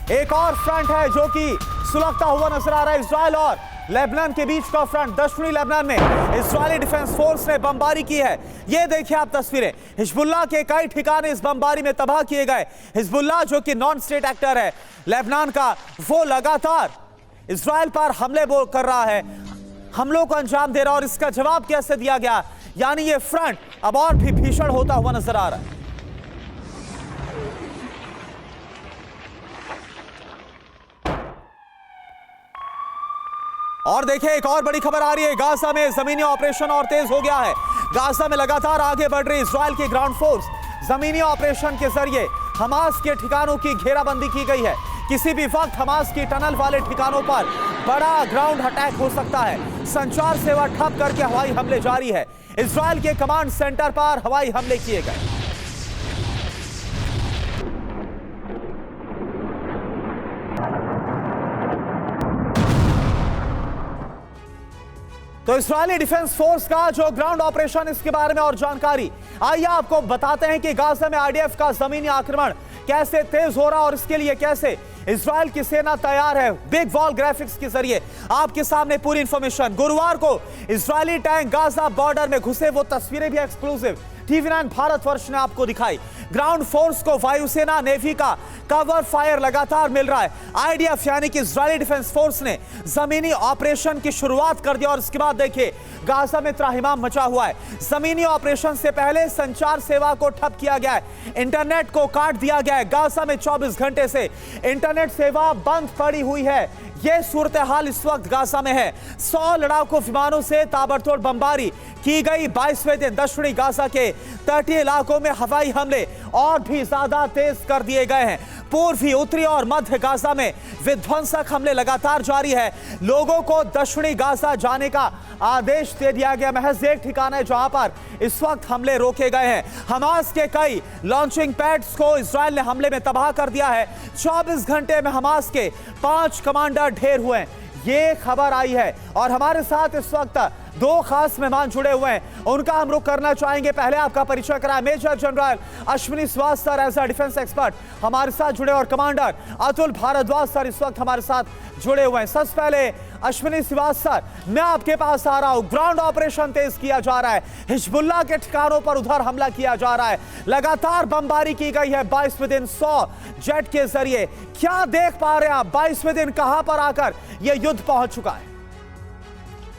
एक और फ्रंट है जो कि सुलगता हुआ नजर आ रहा है। इजराइल और लेबनान के बीच का फ्रंट। दक्षिणी लेबनान में इजरायली डिफेंस फोर्स ने बमबारी की है। ये देखिए आप तस्वीरें। हिजबुल्लाह के कई ठिकाने इस बमबारी में तबाह किए गए। हिजबुल्लाह जो कि नॉन स्टेट एक्टर है लेबनान का, वो लगातार इजराइल पर हमले कर रहा है, हमलों को अंजाम दे रहा है। और इसका जवाब कैसे दिया गया, यानी ये फ्रंट अब और भी भीषण होता हुआ नजर आ रहा है। और देखिए एक और बड़ी खबर आ रही है। गाजा में जमीनी ऑपरेशन और तेज हो गया है। गाजा में लगातार आगे बढ़ रही इजराइल की ग्राउंड फोर्स। जमीनी ऑपरेशन के जरिए हमास के ठिकानों की घेराबंदी की गई है। किसी भी वक्त हमास की टनल वाले ठिकानों पर बड़ा ग्राउंड अटैक हो सकता है। संचार सेवा ठप करके हवाई हमले जारी है। इजराइल के कमांड सेंटर पर हवाई हमले किए गए। तो इस्राएली डिफेंस फोर्स का जो ग्राउंड ऑपरेशन, इसके बारे में और जानकारी आइए आपको बताते हैं कि गाजा में आईडीएफ का जमीनी आक्रमण कैसे तेज हो रहा और इसके लिए कैसे इजराइल की सेना तैयार है। बिग वॉल ग्राफिक्स के जरिए आपके सामने पूरी इंफॉर्मेशन। गुरुवार को इजरायली टैंक गाजा बॉर्डर में घुसे, वो तस्वीरें भी एक्सक्लूसिव TV9 भारतवर्ष ने आपको दिखाई। ग्राउंड फोर्स को वायुसेना, नेवी का कवर फायर लगातार मिल रहा है। आईडीएफ यानी कि इजरायली डिफेंस फोर्स ने जमीनी ऑपरेशन की शुरुआत कर दिया और इसके बाद देखिए गाजा में त्राहिमाम मचा हुआ है। जमीनी ऑपरेशन से पहले संचार सेवा को ठप किया गया है, इंटरनेट को काट दिया गया है। गाजा में 24 घंटे से इंटरनेट सेवा बंद पड़ी हुई है। यह सूरत हाल इस वक्त गाजा में है। 100 लड़ाकू विमानों से ताबड़तोड़ बमबारी की गई। 22वें दिन दक्षिणी गाजा के तटीय इलाकों में हवाई हमले और भी ज्यादा तेज कर दिए गए हैं। पूर्वी, उत्तरी और मध्य गाजा में विध्वंसक हमले लगातार जारी है। लोगों को दक्षिणी गाजा जाने का आदेश दे दिया गया। महज एक ठिकाना है जहां पर इस वक्त हमले रोके गए हैं। हमास के कई लॉन्चिंग पैड्स को इजराइल ने हमले में तबाह कर दिया है। 24 घंटे में हमास के 5 कमांडर ढेर हुए हैं, ये खबर आई है। और हमारे साथ इस वक्त 2 खास मेहमान जुड़े हुए हैं, उनका हम रुख करना चाहेंगे। पहले आपका परिचय कराएं। Major general Ashwini Srivastava as a defence expert हमारे साथ जुड़े, और कमांडर अतुल भारद्वाज सर इस वक्त हमारे साथ जुड़े हुए हैं। सबसे पहले अश्विनी श्रीवास्तव, मैं आपके पास आ रहा हूं। ग्राउंड ऑपरेशन तेज किया जा रहा है, हिजबुल्लाह के ठिकानों पर उधर हमला किया जा रहा है, लगातार बमबारी की गई है 22वें दिन 100 जेट के जरिए। क्या देख पा रहे हैं आप 22वें दिन कहां पर आकर यह युद्ध पहुंच चुका है?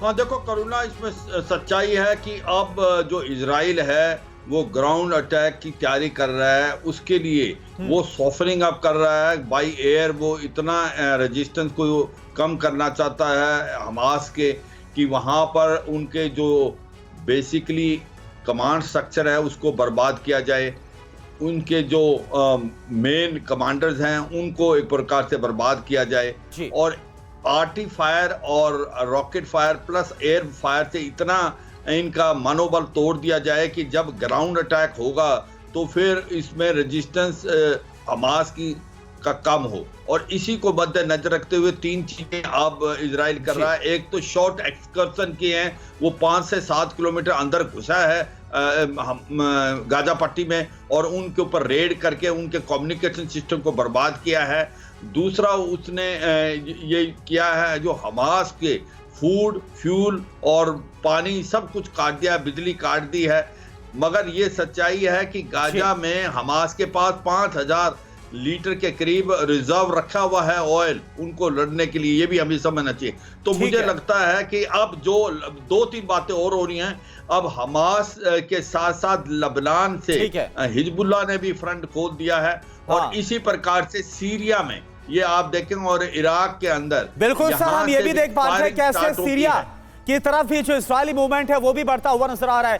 हाँ देखो करुणा, इसमें सच्चाई है कि अब जो इजराइल है वो ग्राउंड अटैक की तैयारी कर रहा है। उसके लिए वो सॉफ्टनिंग अप कर रहा है बाय एयर। वो इतना रेजिस्टेंस को कम करना चाहता है हमास के कि वहाँ पर उनके जो बेसिकली कमांड स्ट्रक्चर है उसको बर्बाद किया जाए। उनके जो मेन कमांडर्स हैं उनको एक प्रकार से बर्बाद किया जाए। और आर्टी फायर और rocket fire plus air fire से इतना इनका मनोबल तोड़ दिया जाए कि जब ग्राउंड अटैक होगा तो फिर इसमें रेजिस्टेंस हमास की का कम हो। और इसी को मद्देनजर रखते हुए 3 चीजें अब इजराइल कर रहा है। एक तो शॉर्ट एक्सकर्शन किए हैं, वो 5 से 7 किलोमीटर अंदर घुसा है गाजा पट्टी में, और उनके ऊपर रेड करके उनके कम्युनिकेशन सिस्टम को बर्बाद किया है। दूसरा उसने ये किया है जो हमास के फूड, फ्यूल और पानी सब कुछ काट दिया, बिजली काट दी है। मगर ये सच्चाई है कि गाजा में हमास के पास 5000 लीटर के करीब रिजर्व रखा हुआ है ऑयल, उनको लड़ने के लिए। ये भी हमें समझना चाहिए। तो मुझे लगता है कि अब जो 2-3 बातें और हो रही हैं। अब हमास के साथ साथ लबनान से हिजबुल्लाह ने भी फ्रंट खोल दिया है। और इसी प्रकार से सीरिया में ये आप देखें, और इराक के अंदर बिल्कुल सर, हम ये भी देख पा रहे हैं कैसे सीरिया की तरफ भी जो इस्राएली मूवमेंट है वो भी बढ़ता हुआ नजर आ रहा है।